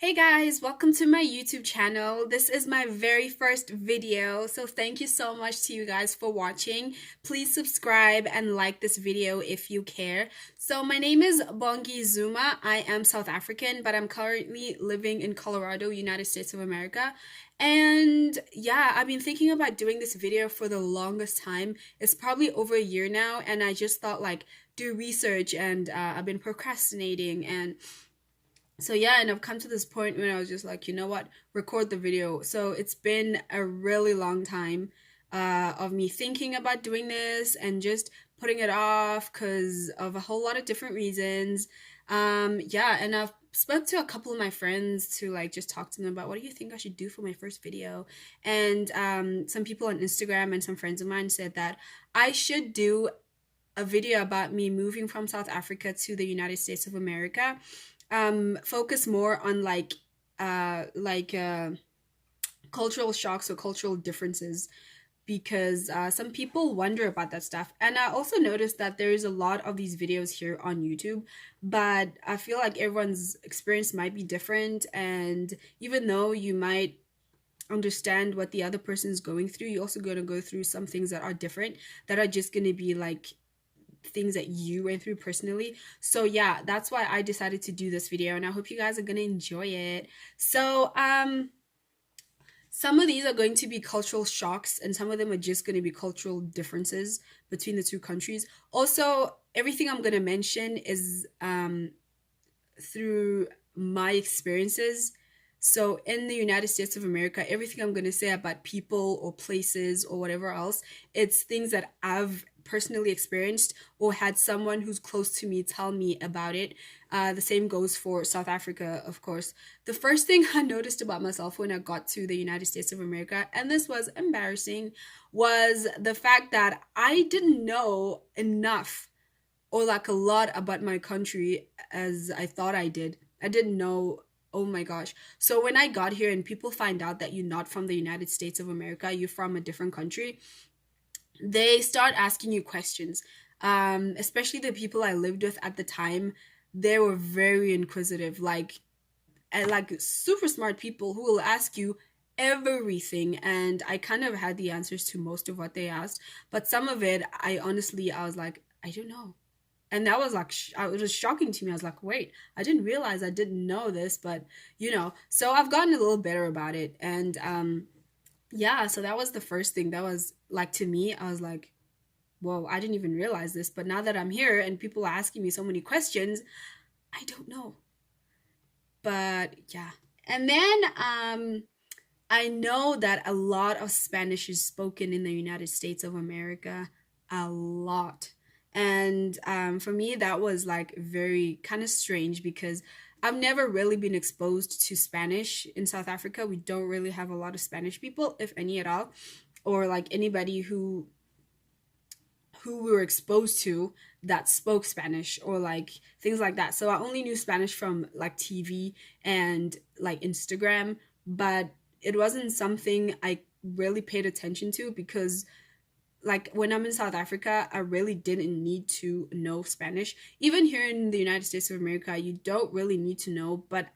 Hey guys, welcome to my YouTube channel. This is my very first video, so thank you so much to you guys for watching. Please subscribe and like this video if you care. So my name is Bongi Zuma. I am South African, but I'm currently living in Colorado, United States of America. And yeah, I've been thinking about doing this video for the longest time. It's probably over a year now, and I just thought like do research and I've been procrastinating and I've come to this point when I was just like, you know what, record the video. So it's been a really long time of me thinking about doing this and just putting it off because of a whole lot of different reasons. And I've spoke to a couple of my friends to like just talk to them about what do you think I should do for my first video. And some people on Instagram and some friends of mine said that I should do a video about me moving from South Africa to the United States of America. Focus more on cultural shocks or cultural differences because some people wonder about that stuff. And I also noticed that there is a lot of these videos here on YouTube, but I feel like everyone's experience might be different. And even though you might understand what the other person is going through, you're also going to go through some things that are different, that are just going to be like things that you went through personally. So yeah, that's why I decided to do this video, and I hope you guys are gonna enjoy it. Some of these are going to be cultural shocks, and some of them are just going to be cultural differences between the two countries. Also, everything I'm going to mention is through my experiences. So, in the United States of America, everything I'm going to say about people or places or whatever else, it's things that I've personally experienced or had someone who's close to me tell me about it. The same goes for South Africa, of course. The first thing I noticed about myself when I got to the United States of America, and this was embarrassing, was the fact that I didn't know enough or like a lot about my country as I thought I did. I didn't know. Oh my gosh. So when I got here and people find out that you're not from the United States of America, you're from a different country, they start asking you questions. Especially the people I lived with at the time, they were very inquisitive, like super smart people who will ask you everything, and I kind of had the answers to most of what they asked, but some of it I was like, I don't know. And that was like it was shocking to me. I was like, wait, I didn't realize I didn't know this, but so I've gotten a little better about it. And yeah, so that was the first thing that was like, to me, I was like, whoa, I didn't even realize this, but now that I'm here and people are asking me so many questions, I don't know. But yeah. And then I know that a lot of Spanish is spoken in the United States of America, a lot. And for me, that was like very kind of strange because I've never really been exposed to Spanish in South Africa. We don't really have a lot of Spanish people, if any at all, or like anybody who we were exposed to that spoke Spanish or like things like that. So I only knew Spanish from like TV and like Instagram, but it wasn't something I really paid attention to because like when I'm in South Africa, I really didn't need to know Spanish. Even here in the United States of America, you don't really need to know, but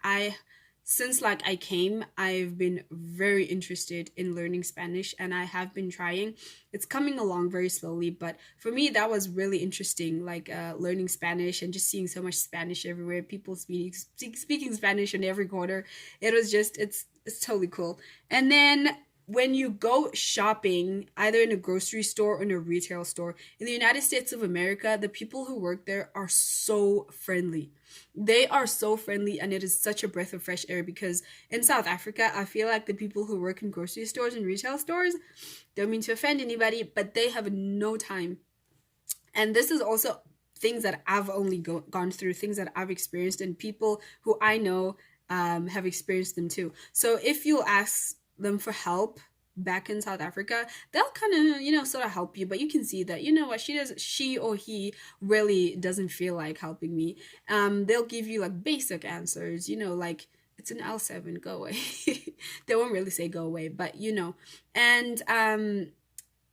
since like I came, I've been very interested in learning Spanish and I have been trying. It's coming along very slowly, but for me that was really interesting, like learning Spanish and just seeing so much Spanish everywhere, people speaking Spanish in every corner. It was just it's totally cool. And then when you go shopping, either in a grocery store or in a retail store, in the United States of America, the people who work there are so friendly. They are so friendly, and it is such a breath of fresh air because in South Africa, I feel like the people who work in grocery stores and retail stores, don't mean to offend anybody, but they have no time. And this is also things that I've only gone through, things that I've experienced, and people who I know have experienced them too. So if you ask them for help back in South Africa, they'll kind of, sort of help you, but you can see that, what she or he really doesn't feel like helping me. They'll give you like basic answers, like it's an L7, go away. They won't really say go away, but and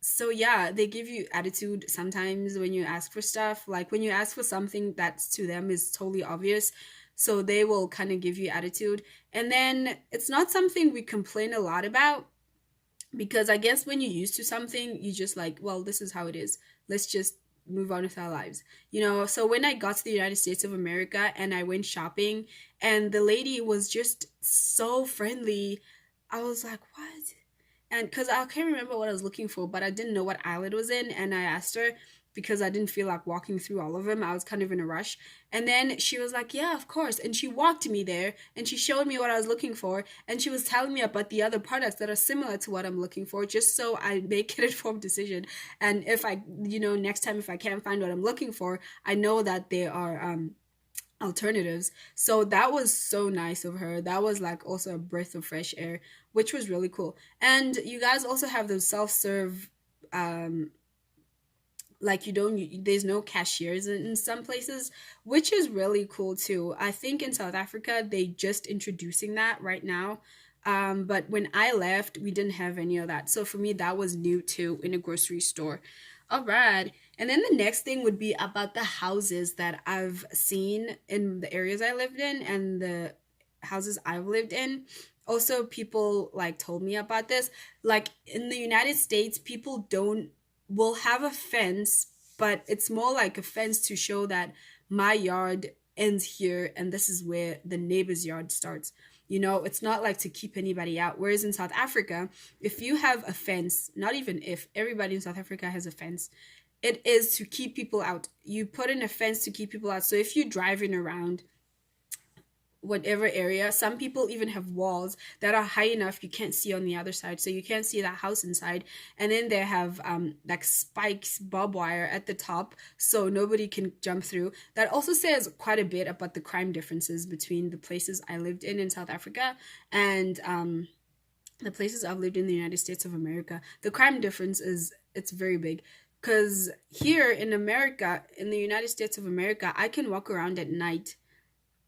so yeah, they give you attitude sometimes when you ask for stuff, like when you ask for something that's to them is totally obvious. So they will kind of give you attitude. And then it's not something we complain a lot about, because I guess when you're used to something, you just like, well, this is how it is. Let's just move on with our lives. So when I got to the United States of America and I went shopping and the lady was just so friendly, I was like, what? And because I can't remember what I was looking for, but I didn't know what aisle it was in, and I asked her because I didn't feel like walking through all of them. I was kind of in a rush. And then she was like, yeah, of course. And she walked me there and she showed me what I was looking for. And she was telling me about the other products that are similar to what I'm looking for, just so I make an informed decision. And if I, next time, if I can't find what I'm looking for, I know that there are alternatives. So that was so nice of her. That was like also a breath of fresh air, which was really cool. And you guys also have those self-serve, um like, there's no cashiers in some places, which is really cool too. I think in South Africa they just introducing that right now. But when I left, we didn't have any of that, so for me that was new too, in a grocery store. All right. And then the next thing would be about the houses that I've seen in the areas I lived in and the houses I've lived in. Also, people like told me about this. Like in the United States, people don't will have a fence, but it's more like a fence to show that my yard ends here and this is where the neighbor's yard starts. It's not like to keep anybody out. Whereas in South Africa, if you have a fence, not even if, everybody in South Africa has a fence, it is to keep people out. You put in a fence to keep people out. So if you're driving around whatever area, some people even have walls that are high enough you can't see on the other side, so you can't see that house inside. And then they have like spikes, barbed wire at the top, so nobody can jump through. That also says quite a bit about the crime differences between the places I lived in South Africa and the places I've lived in the United States of America. The crime difference is, it's very big. Because here in America, in the United States of America, I can walk around at night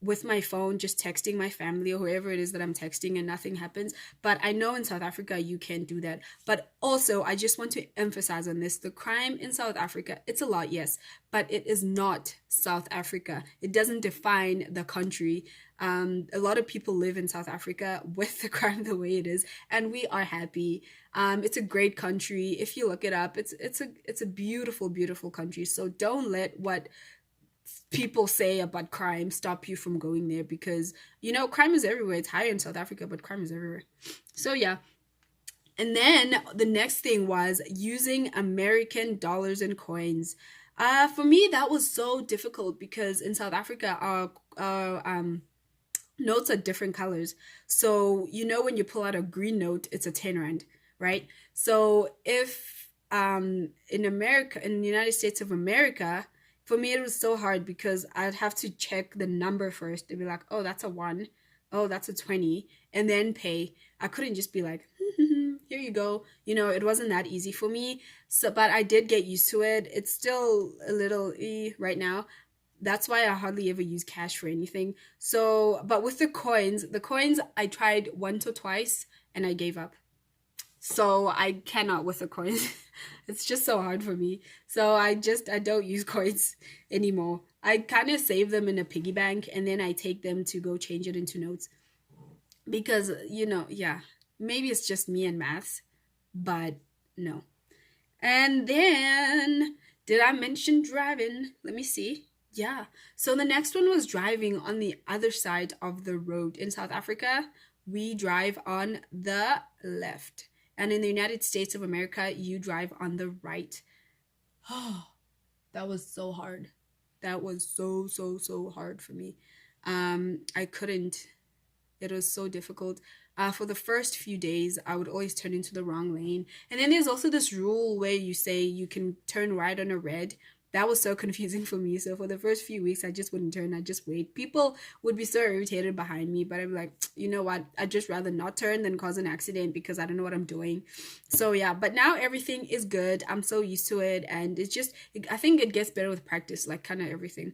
with my phone just texting my family or whoever it is that I'm texting and nothing happens. But I know in South Africa you can't do that. But also, I just want to emphasize on this, the crime in South Africa, it's a lot, yes, but it is not South Africa. It doesn't define the country. A lot of people live in South Africa with the crime the way it is, and we are happy. It's a great country. If you look it up, it's a beautiful, beautiful country. So don't let what people say about crime stop you from going there, because crime is everywhere. It's higher in South Africa, but crime is everywhere. So yeah. And then the next thing was using American dollars and coins. For me that was so difficult because in South Africa our notes are different colors. So when you pull out a green note, it's a 10 rand, right? So if in America, in the United States of America, for me it was so hard because I'd have to check the number first and be like, oh, that's a 1, oh, that's a 20, and then pay. I couldn't just be like, here you go. It wasn't that easy for me. So, but I did get used to it. It's still a little right now. That's why I hardly ever use cash for anything. So, but with the coins I tried once or twice and I gave up. So I cannot with the coins. It's just so hard for me. So I don't use coins anymore. I kind of save them in a piggy bank and then I take them to go change it into notes. Because, yeah, maybe it's just me and maths, but no. And then, did I mention driving? Let me see. Yeah. So the next one was driving on the other side of the road. In South Africa, we drive on the left. And in the United States of America, you drive on the right. Oh, that was so hard. That was so, so, so hard for me. I couldn't. It was so difficult. For the first few days, I would always turn into the wrong lane. And then there's also this rule where you say you can turn right on a red. That was so confusing for me. So for the first few weeks, I just wouldn't turn. I'd just wait. People would be so irritated behind me, but I'd be like, you know what? I'd just rather not turn than cause an accident because I don't know what I'm doing. So yeah, but now everything is good. I'm so used to it. And it's just, I think it gets better with practice, like kind of everything.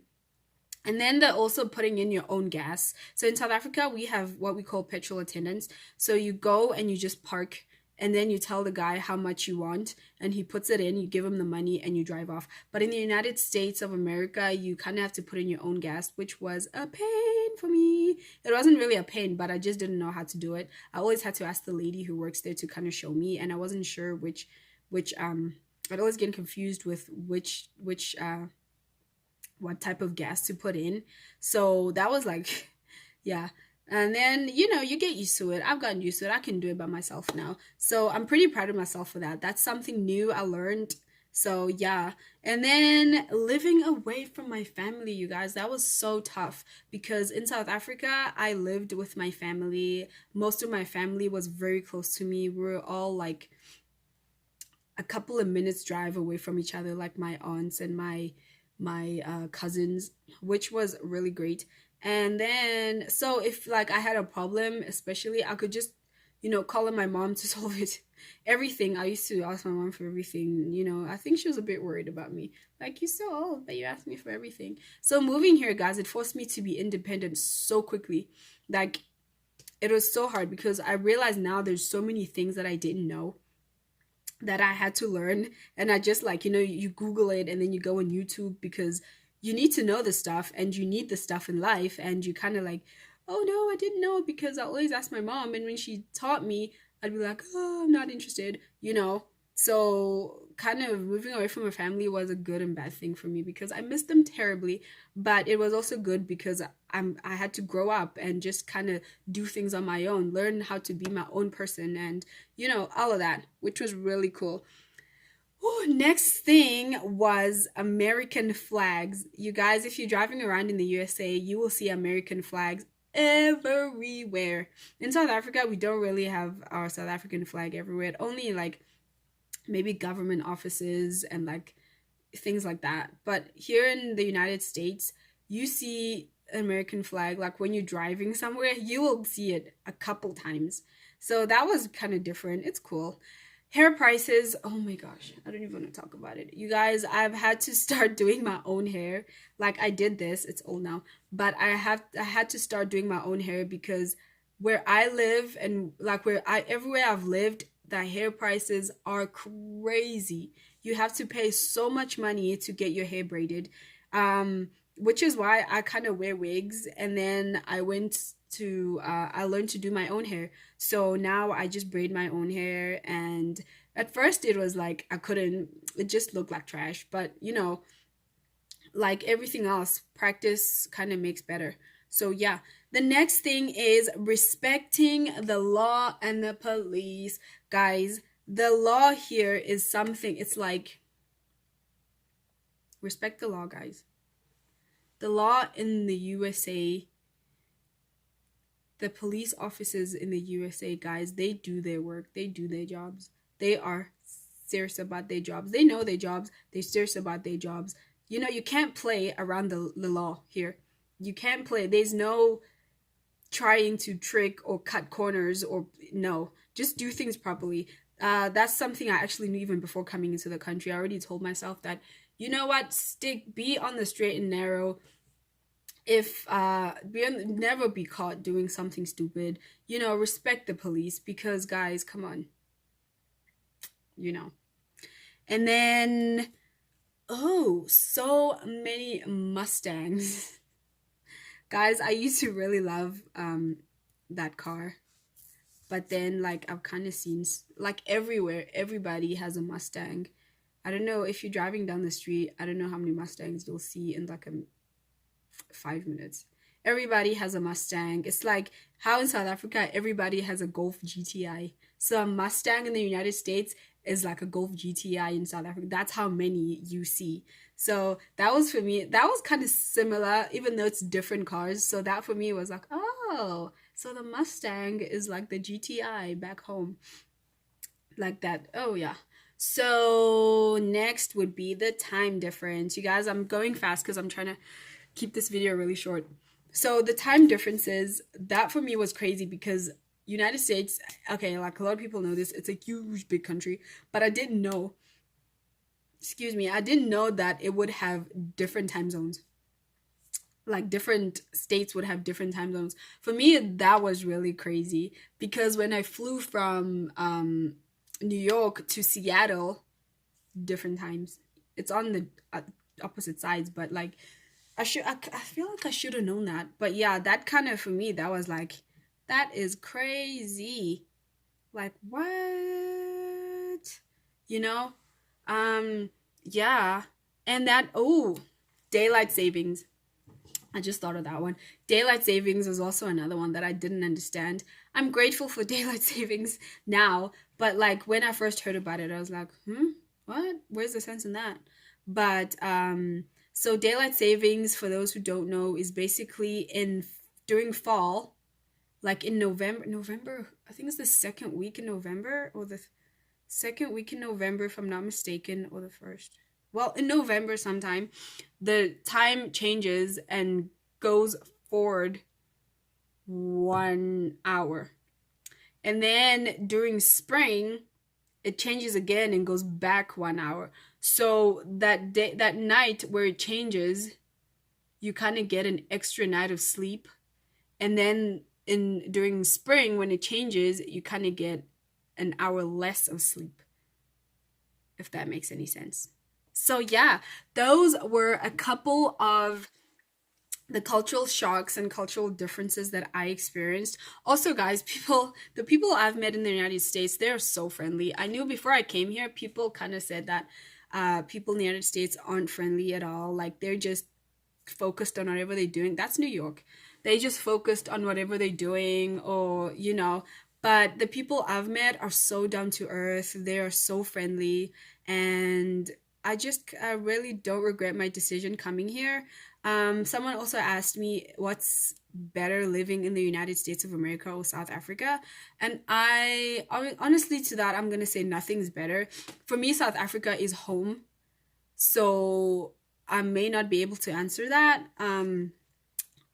And then they're also putting in your own gas. So in South Africa, we have what we call petrol attendants. So you go and you just park and then you tell the guy how much you want and he puts it in, you give him the money and you drive off. But in the United States of America, you kind of have to put in your own gas, which was a pain for me. It wasn't really a pain, but I just didn't know how to do it. I always had to ask the lady who works there to kind of show me, and I wasn't sure which I'd always get confused with which what type of gas to put in. So that was like, yeah. And then, you get used to it. I've gotten used to it. I can do it by myself now. So I'm pretty proud of myself for that. That's something new I learned. So yeah. And then living away from my family, you guys, that was so tough because in South Africa, I lived with my family. Most of my family was very close to me. We were all like a couple of minutes drive away from each other, like my aunts and my cousins, which was really great. And then, so if like I had a problem, especially, I could just, call on my mom to solve it. Everything. I used to ask my mom for everything. I think she was a bit worried about me. Like, you're so old, but you ask me for everything. So moving here, guys, it forced me to be independent so quickly. Like, it was so hard because I realized now there's so many things that I didn't know that I had to learn. And I just like, you Google it and then you go on YouTube because you need to know the stuff and you need the stuff in life. And you kind of like, oh no, I didn't know because I always ask my mom. And when she taught me, I'd be like, oh, I'm not interested. So kind of moving away from my family was a good and bad thing for me because I missed them terribly. But it was also good because I had to grow up and just kind of do things on my own, learn how to be my own person and all of that, which was really cool. Ooh, next thing was American flags. You guys, if you're driving around in the USA, you will see American flags everywhere. In South Africa, we don't really have our South African flag everywhere. Only like maybe government offices and like things like that. But here in the United States, you see American flag like when you're driving somewhere, you will see it a couple times. So that was kind of different. It's cool. Hair prices, oh my gosh, I don't even want to talk about it. You guys, I've had to start doing my own hair. Like I did this, it's old now, but I had to start doing my own hair because where I live and like everywhere I've lived, the hair prices are crazy. You have to pay so much money to get your hair braided. Which is why I kind of wear wigs and then I learned to do my own hair. So now I just braid my own hair and at first it was like I couldn't, it just looked like trash, but like everything else, practice kind of makes better. So yeah, the next thing is respecting the law and the police. Guys, the law here is something, it's like respect the law, guys. The law in the USA, the police officers in the USA, guys, they do their work. They do their jobs. They are serious about their jobs. They know their jobs. They're serious about their jobs. You can't play around the law here. You can't play. There's no trying to trick or cut corners or no. Just do things properly. That's something I actually knew even before coming into the country. I already told myself that, you know what, be on the straight and narrow. If never be caught doing something stupid, respect the police because guys, come on, and then oh, so many Mustangs. Guys, I used to really love that car, but then like I've kind of seen like everywhere everybody has a Mustang. I don't know if you're driving down the street, I don't know how many Mustangs you'll see in like a 5 minutes. Everybody has a Mustang. It's like how in South Africa everybody has a Golf GTI. So a Mustang in the United States is like a Golf GTI in South Africa. That's how many you see. So that was for me, that was kind of similar, even though it's different cars. So that for me was like, oh, so the Mustang is like the GTI back home. Like that. Oh yeah. So next would be the time difference. You guys, I'm going fast because I'm trying to keep this video really short. So the time differences, that for me was crazy because United States, okay, like a lot of people know this, it's a huge big country, but I didn't know, I didn't know that it would have different time zones. Like different states would have different time zones. For me, that was really crazy because when I flew from New York to Seattle, different times. It's on the opposite sides, but like I feel like I should have known that. But yeah, that kind of for me, that was like, that is crazy. Like what? You know? Um, yeah. And that, oh, daylight savings. I just thought of that one. Daylight savings was also another one that I didn't understand. I'm grateful for daylight savings now, but like when I first heard about it, I was like, what? Where's the sense in that? But so daylight savings, for those who don't know, is basically in during fall, like in November, I think it's the second week in November or the second week in November, if I'm not mistaken, or the first. Well, in November sometime, the time changes and goes forward 1 hour. And then during spring, it changes again and goes back 1 hour. So that day, that night where it changes, you kind of get an extra night of sleep. And then in during spring when it changes, you kind of get an hour less of sleep, if that makes any sense. So yeah, those were a couple of the cultural shocks and cultural differences that I experienced. Also, guys, the people I've met in the United States, they're so friendly. I knew before I came here, people kind of said that people in the United States aren't friendly at all. Like they're just focused on whatever they're doing. That's New York. They just focused on whatever they're doing, or but the people I've met are so down to earth. They are so friendly, and I really don't regret my decision coming here. Someone also asked me what's better, living in the United States of America or South Africa, and honestly, to that I'm gonna say nothing's better. For me, South Africa is home, so I may not be able to answer that.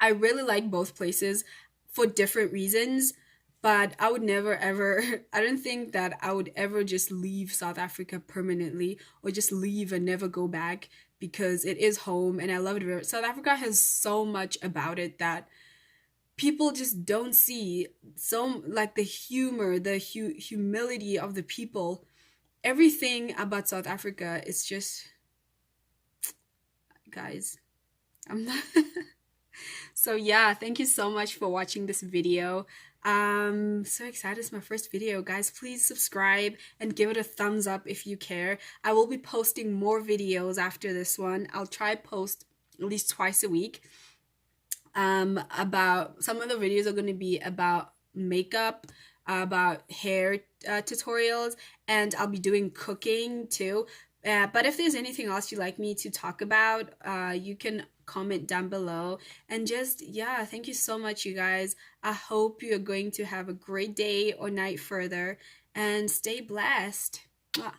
I really like both places for different reasons, but I would never ever, I don't think that I would ever just leave South Africa permanently or just leave and never go back, because it is home and I love it very. South Africa has so much about it that people just don't see. So, like the humor, the humility of the people, everything about South Africa is just, guys, I'm not. So yeah, thank you so much for watching this video. So excited, it's my first video. Guys, please subscribe and give it a thumbs up if you care. I will be posting more videos after this one. I'll try post at least twice a week. About some of the videos are going to be about makeup, about hair tutorials, and I'll be doing cooking too. But if there's anything else you'd like me to talk about, you can comment down below. And just, yeah, thank you so much, you guys. I hope you're going to have a great day or night further, and stay blessed. Mwah.